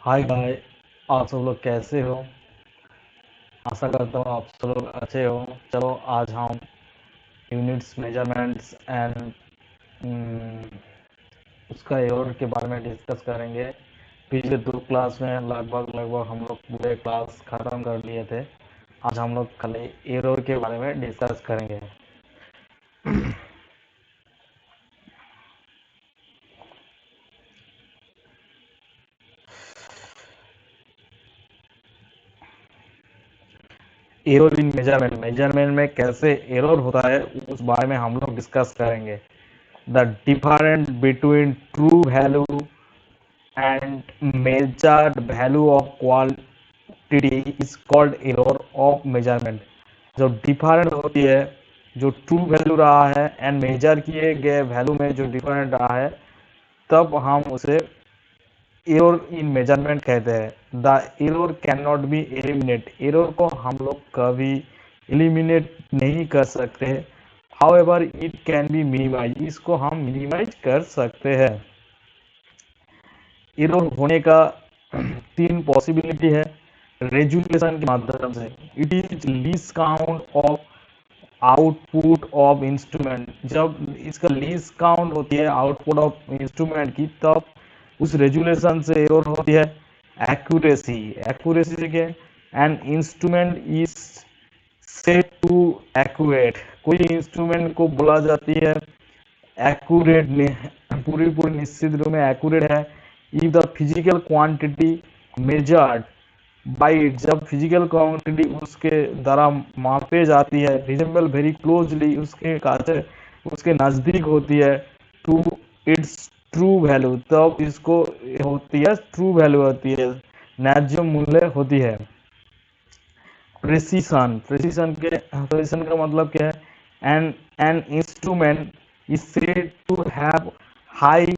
हाय भाई। आप सब लोग कैसे हो? आशा करता हूँ आप सब लोग अच्छे हो। चलो आज हम यूनिट्स मेजरमेंट्स एंड उसका एरर के बारे में डिस्कस करेंगे। पिछले दो क्लास में लगभग हम लोग पूरे क्लास ख़त्म कर लिए थे। आज हम लोग खाली एरर के बारे में डिस्कस करेंगे। एरर इन मेजरमेंट मेजरमेंट में कैसे एरर होता है उस बारे में हम लोग डिस्कस करेंगे। The difference between true value and measured value of quantity is called error of measurement। जो डिफरेंट होती है, जो ट्रू वैल्यू रहा है एंड मेजर किए गए वैल्यू में जो डिफरेंट रहा है, तब हम उसे एरर इन मेजरमेंट कहते हैं। The error can not be eliminate, error को हम लोग कभी एलिमिनेट नहीं कर सकते। However it can be minimize, इसको हम मिनिमाइज कर सकते हैं। एरर होने का तीन पॉसिबिलिटी है रेजुलेशन के माध्यम से। It is least count of output of instrument. जब इसका लीस्ट काउंट होती है आउटपुट ऑफ इंस्ट्रूमेंट की, तब उस रेजुलेशन से एरर होती है। एक्यूरेसी, एक्यूरेसी से क्या, an instrument is set to accurate, कोई इंस्ट्रूमेंट को बोला जाती है एक्यूरेट, पूरी पूरी निश्चित रूप में एक्यूरेट है। If the physical quantity measured by, जब फिजिकल क्वांटिटी उसके द्वारा मापे जाती है, रिजेंबल वेरी क्लोजली, उसके कासे उसके नज़दीक होती है टू इट्स ट्रू वैल्यू, तब इसको होती है ट्रू वैल्यू, होती है न्याज्य मूल्य होती है। प्रेसिशन, प्रेसिशन का मतलब क्या है? An instrument is said to have high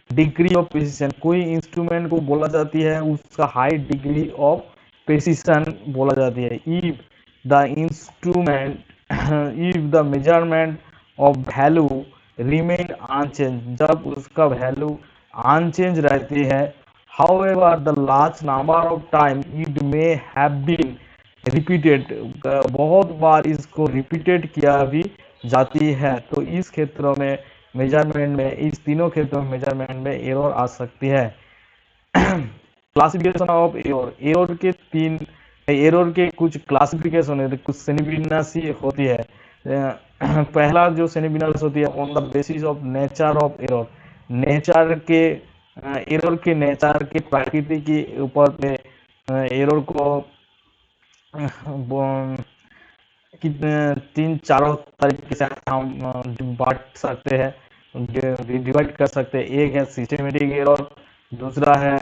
degree of precision, कोई इंस्ट्रूमेंट को बोला जाती है उसका हाई डिग्री ऑफ प्रेसिशन बोला जाती है। If the instrument if the measurement of value remain unchange, जब उसका वैल्यू अनचेंज रहती है। However the large number of time it may have been repeated, बहुत बार इसको रिपीटेड किया भी जाती है, तो इस क्षेत्रों में मेजरमेंट में, इस तीनों क्षेत्रों में मेजरमेंट में एरर आ सकती है। क्लासिफिकेशन ऑफ एरर, एरर के तीन, एरर के कुछ क्लासिफिकेशन है, कुछ श्रेणीविन्यासी होती है। पहला जो श्रेणीविन्यास होती है on the basis of nature of error, nature के एरर के नेचर के प्रकृति के ऊपर पे एरर को कितने तीन चारों तरीके से हम बांट सकते हैं, डिवाइड कर सकते हैं। एक है सिस्टमेटिक एरर, दूसरा है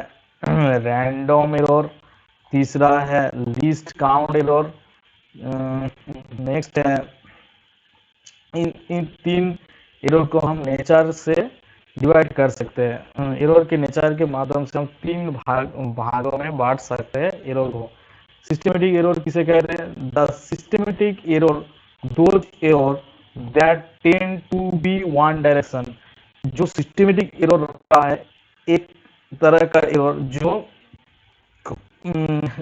रैंडम एरर, तीसरा है लीस्ट काउंट एरर, नेक्स्ट है। इन तीन एरर को हम नेचर से डिवाइड कर सकते हैं। एरर के नेचर के माध्यम से हम तीन भागों में बांट सकते हैं एरर को। सिस्टमेटिक एरर किसे कहते हैं? The systematic error those error that tend to be one direction, जो सिस्टमेटिक एरर होता है एक तरह का एरर जो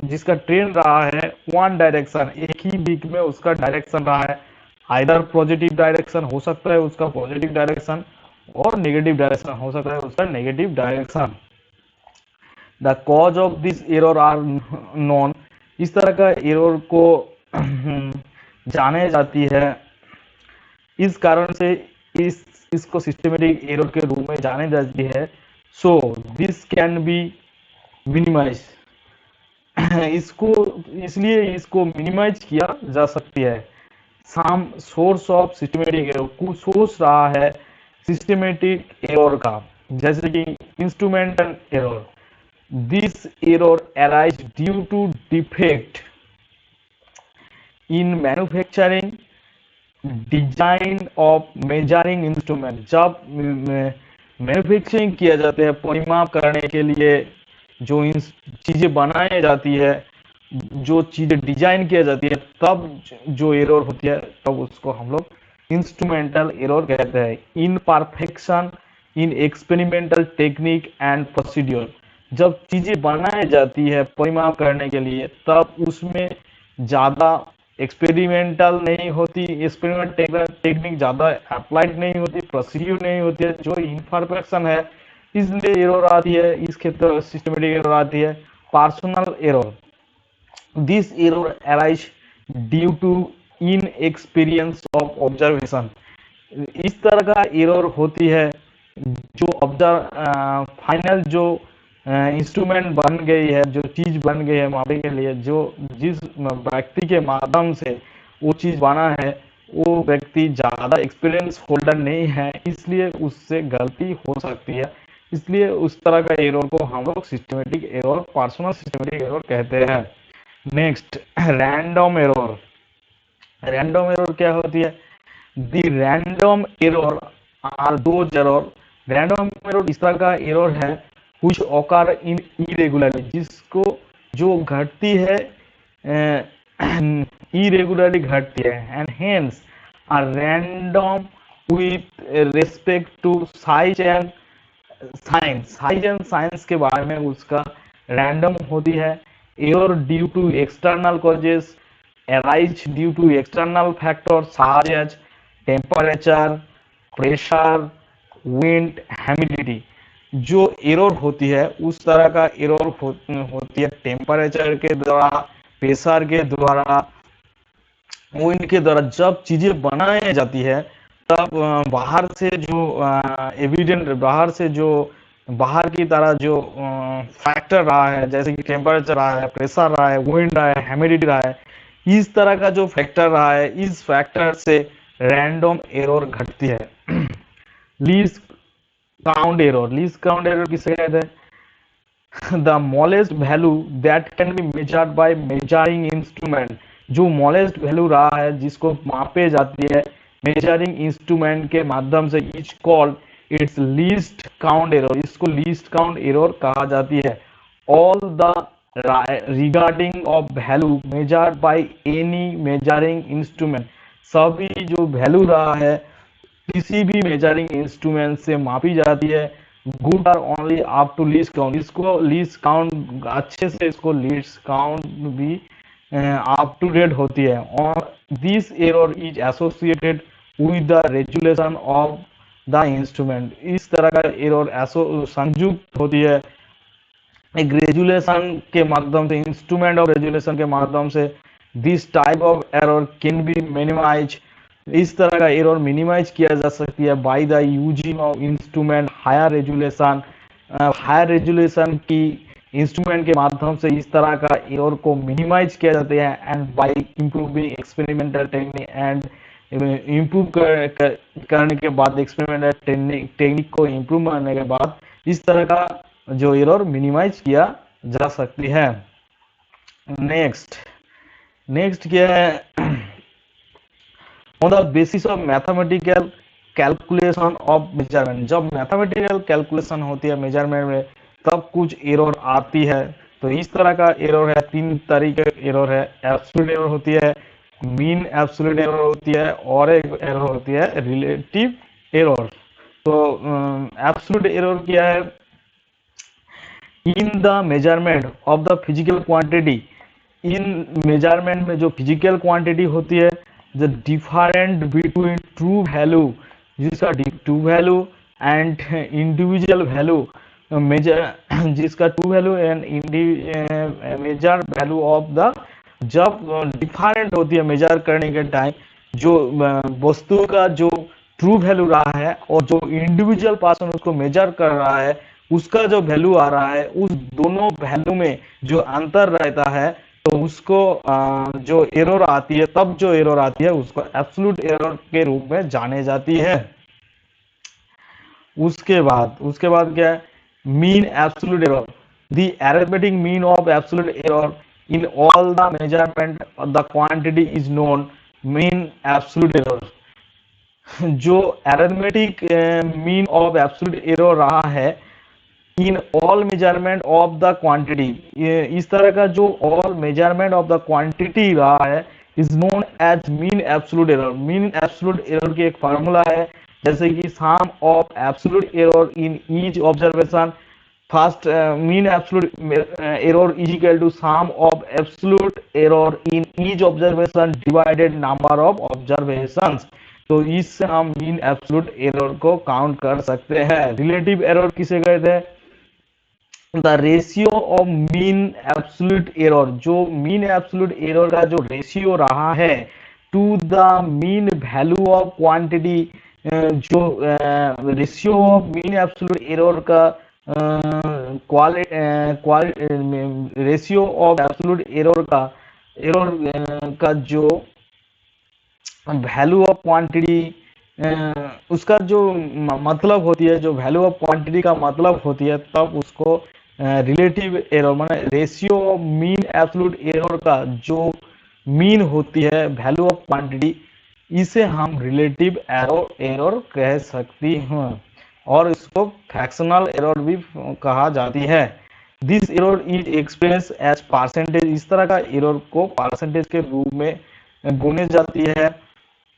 जिसका ट्रेंड रहा है वन डायरेक्शन, एक ही दिक में उसका डायरेक्शन रहा है। आइदर पॉजिटिव डायरेक्शन हो सकता है उसका पॉजिटिव डायरेक्शन, और नेगेटिव डायरेक्शन हो सकता है उसका negative direction. The cause of this error are known, इस तरह का एरर को जाने जाती है, इस कारण से इसको सिस्टमेटिक एरर के रूप में जाने जाती है। So this can be minimize, इसको इसलिए इसको मिनिमाइज किया जा सकती है। Some source of systematic error, कुछ सोर्स रहा है सिस्टमेटिक एरर का, जैसे कि instrumental error. This error arise due to defect in manufacturing design of measuring instrument, जब मैन्युफैक्चरिंग किया जाता है परिमाप करने के लिए, जो चीजें बनाई जाती है, जो चीजें डिजाइन किया जाती है, तब जो एरर होती है तब उसको हम लोग इंस्ट्रूमेंटल एरर कहते हैं। In perfection in experimental technique and procedure, जब चीजें बनाई जाती है परिमाप करने के लिए, तब उसमें ज्यादा एक्सपेरिमेंटल नहीं होती, एक्सपेरिमेंट टेक्निक ज्यादा अप्लाइड नहीं होती, प्रोसीड्यूर नहीं होती है, जो इम्परफेक्शन है इसलिए एरर आती है, इस क्षेत्र सिस्टमेटिक एरर आती है। Personal error, this error arise due to inexperience of observation. इस तरह का एरर होती है जो ऑब्जर्व फाइनल जो इंस्ट्रूमेंट बन गई है, जो चीज बन गई है मापने के लिए, जो जिस व्यक्ति के माध्यम से वो चीज बना है, वो व्यक्ति ज्यादा एक्सपीरियंस होल्डर नहीं है, इसलिए उससे गलती हो सकती है। इसलिए उस तरह का एरर को हम लोग systematic error, personal systematic error कहते हैं। Next, random error. Random error क्या होती है? The random error are those error, random error इस तरह का एरर है which occur in irregularly, जिसको जो घटती है irregularly घटती है, and hence are random with respect to size and science, size and science के बारे में उसका रैंडम होती है। Error due to external causes arise due to external factors such as temperature, pressure, wind, humidity। जो error होती है उस तरह का एरर होती है टेम्परेचर के द्वारा, प्रेशर के द्वारा, विंड के द्वारा। जब चीजें बनाई जाती है तब बाहर से जो एविडेंट, बाहर से जो बाहर की तरह जो फैक्टर रहा है, जैसे कि टेम्परेचर रहा है, प्रेशर रहा है, विंड रहा है, ह्यूमिडिटी रहा है, इस तरह का जो फैक्टर रहा है, इस फैक्टर से रैंडम एरर घटती है। Least count error, least count error किसे कहते हैं? The smallest value that can be measured by measuring instrument, जो स्मॉलेस्ट वैल्यू रहा है जिसको मापे जाती है मेजरिंग इंस्ट्रूमेंट के माध्यम से, is called its least count error, इसको लीस्ट काउंट एरर कहा जाती है। All the regarding of value measured by any measuring instrument, सभी जो वैल्यू रहा है किसी भी मेजरिंग इंस्ट्रूमेंट से मापी जाती है, good are only up to least count, इसको लीस्ट काउंट अच्छे से, इसको लीस्ट काउंट भी अप टू डेट होती है। और this error is associated with the resolution of the instrument, इस तरह का एरर संयुक्त होती है एक रेजुलेशन के माध्यम से, इंस्ट्रूमेंट और रेजुलेशन के माध्यम से। This type of error can be minimize, इस तरह का एरर मिनिमाइज किया जा सकती है by the using of instrument higher resolution, higher resolution की इंस्ट्रूमेंट के माध्यम से इस तरह का एरर को मिनिमाइज किया जाता है। And by improving experimental technique, and improve करने के बाद, एक्सपेरिमेंटल टेक्निक को इम्प्रूव करने के बाद इस तरह का जो एरर मिनिमाइज किया जा सकती है। नेक्स्ट क्या है? On the basis of mathematical calculation of measurement, जब मैथमेटिकल कैलकुलेशन होती है मेजरमेंट में तब कुछ एरर आती है। तो इस तरह का एरर है, तीन तरीके एरर है। एब्सोल्यूट एरर होती है, मीन एब्सोल्यूट एरर होती है, और एक एरर होती है रिलेटिव एरर। तो एब्सोल्यूट एरर क्या है? In the measurement of the physical quantity, in measurement में जो फिजिकल क्वांटिटी होती है, the different between true value, जिसका true value and individual value measure, जिसका true value and measure value of the, जब different होती है मेजर करने के टाइम, जो वस्तु का जो ट्रू वैल्यू रहा है और जो इंडिविजुअल पर्सन उसको मेजर कर रहा है उसका जो वैल्यू आ रहा है, उस दोनों वैल्यू में जो अंतर रहता है, तो उसको जो एरर आती है, तब जो एरर आती है उसको एब्सोल्यूट एरर के रूप में जाने जाती है। उसके बाद क्या है? Mean absolute error, the arithmetic mean of absolute error in all the measurement the quantity is known mean absolute error. जो arithmetic mean of absolute error रहा है in all measurement of the quantity, इस तरह का जो all measurement of the quantity रहा है is known as mean absolute error. Mean absolute error की एक फार्मूला है, जैसे कि sum of absolute error in each observation First, mean absolute error is equal to sum of absolute error in each observation divided number of observations. तो इससे हम mean absolute error को count कर सकते हैं। रिलेटिव एरर किसे कहते हैं? The ratio of mean absolute error, जो मीन एब्सोल्यूट एरर का जो रेशियो रहा है to the mean value of quantity, जो ratio of mean absolute error का रेशियो ऑफ एब्सोल्यूट एरर का जो वैल्यू ऑफ क्वांटिटी, उसका जो मतलब होती है, जो वैल्यू ऑफ क्वांटिटी का मतलब होती है, तब उसको रिलेटिव एरर माने ratio of mean absolute error का जो मीन होती है वैल्यू ऑफ क्वांटिटी, इसे हम रिलेटिव एरर कह सकती हैं और इसको फ्रैक्शनल एरर भी कहा जाती है। This error is express as percentage, इस तरह का एरर को परसेंटेज के रूप में गुने जाती है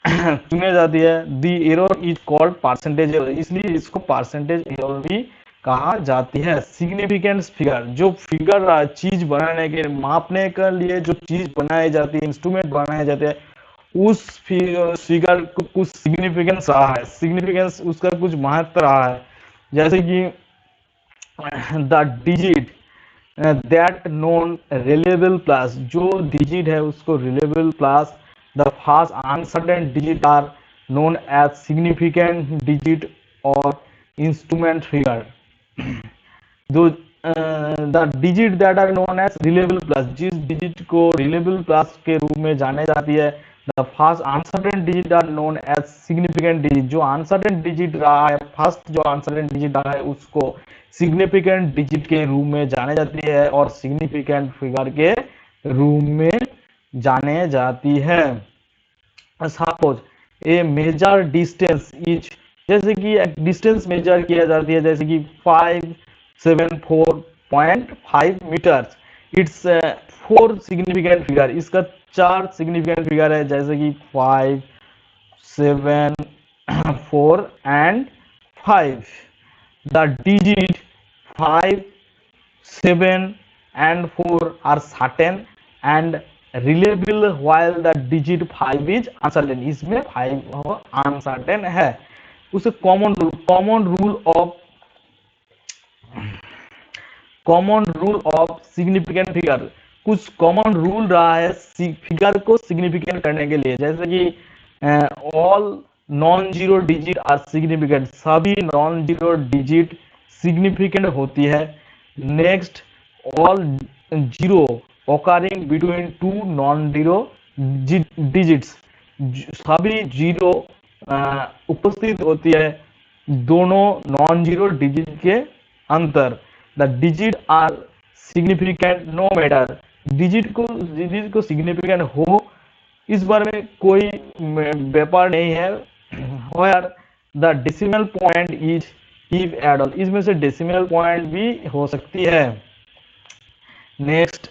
चुने जाती है। The error is called percentage error, इसलिए इसको परसेंटेज एरर भी कहा जाती है। सिग्निफिकेंस फिगर, जो फिगर चीज बनाने के मापने के लिए जो चीज बनाई जाती है, इंस्ट्रूमेंट बनाए जाते हैं, उस फिगर को कुछ सिग्निफिकेंस रहा है, सिग्निफिकेंस उसका कुछ महत्व रहा है। जैसे कि the digit that known reliable plus, जो डिजिट है उसको reliable plus the first uncertain digit are known as significant digit और इंस्ट्रूमेंट फिगर। जो the digit that are known as reliable plus, जिस डिजिट को रिलेबल प्लस के रूप में जाने जाती है, the first uncertain digit are known as significant digit, जो अनसर्टेन डिजिट रहा है, फर्स्ट जो अनसर्टेन डिजिट रहा है उसको सिग्निफिकेंट डिजिट के रूप में जाने जाती है और सिग्निफिकेंट फिगर के रूप में जाने जाती है। Suppose A major distance is, जैसे कि एक डिस्टेंस मेजर किया जाती है, जैसे कि 574.5 मीटर्स, इट्स 4 सिग्निफिकेंट फिगर, इसका 4 सिग्निफिकेंट फिगर है, जैसे कि 5, 7, 4 and 5। The digit 5, 7 and 4 are certain and reliable while the digit 5 is uncertain, इसमें 5 अनसर्टेन है। उसे common rule of significant figure, कुछ कॉमन रूल रहा है फिगर को सिग्निफिकेंट करने के लिए, जैसे कि all non zero digit are significant, सभी नॉन जीरो डिजिट सिग्निफिकेंट होती है। Next, all zero occurring between two non-zero digits, सभी जीरो उपस्थित होती है दोनों नॉन जीरो डिजिट के अंतर। The digit are significant no matter, digit को सिग्निफिकेंट हो इस बारे में कोई व्यापार नहीं है। Where the decimal point is if at all, इसमें से डेसिमल पॉइंट भी हो सकती है। Next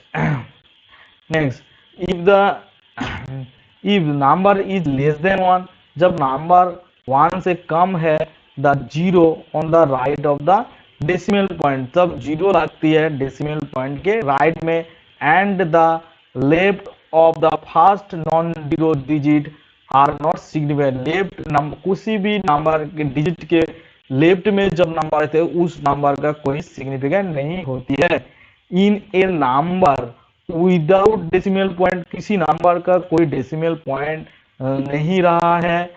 if number is less than 1, जब नंबर 1 से कम है, the zero on the right of the decimal point, तब जीरो लगती है डेसिमल पॉइंट के राइट में, and the left of the first non zero digit are not significant, left number किसी भी नंबर के डिजिट के लेफ्ट में जब नंबर रहते हैं उस नंबर का कोई सिग्निफिकेंट नहीं होती है। In a number without decimal point, किसी नंबर का कोई डेसिमल पॉइंट नहीं रहा है,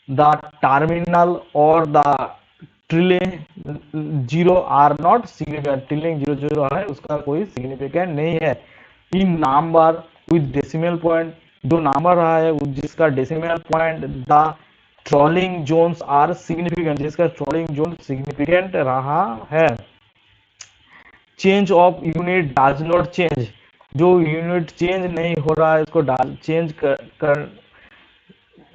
द टर्मिनल और the trailing zero are not significant, trailing zero zero है उसका कोई सिग्निफिकेंट नहीं है। In number with decimal point, जो नंबर रहा है जिसका decimal point, the trailing zeros are significant, जिसका ट्रोलिंग जोन सिग्निफिकेंट रहा है। Change of unit does not change, जो यूनिट चेंज नहीं हो रहा है इसको चेंज कर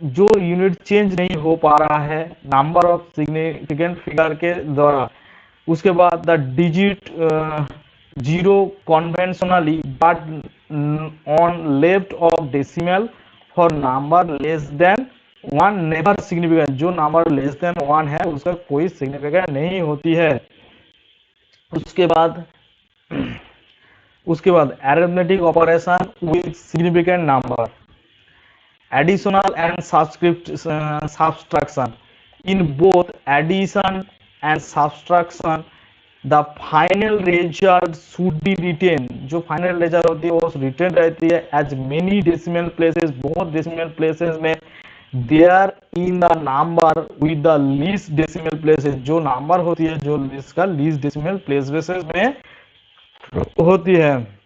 जो यूनिट चेंज नहीं हो पा रहा है नंबर ऑफ सिग्निफिकेंट फिगर के द्वारा। उसके बाद the digit zero conventionally but on left of decimal for number less than 1 never significant, जो नंबर लेस देन 1 है उसका कोई सिग्निफिकेंट नहीं होती है। उसके बाद arithmetic operation with significant number, additional and subtraction. In both addition and subtraction the final result should be written, जो फाइनल result होती है वो रिटेन रहती है as many decimal places, बहुत decimal places में there in the number with the least decimal places, जो number होती है जो इसका least decimal places में होती है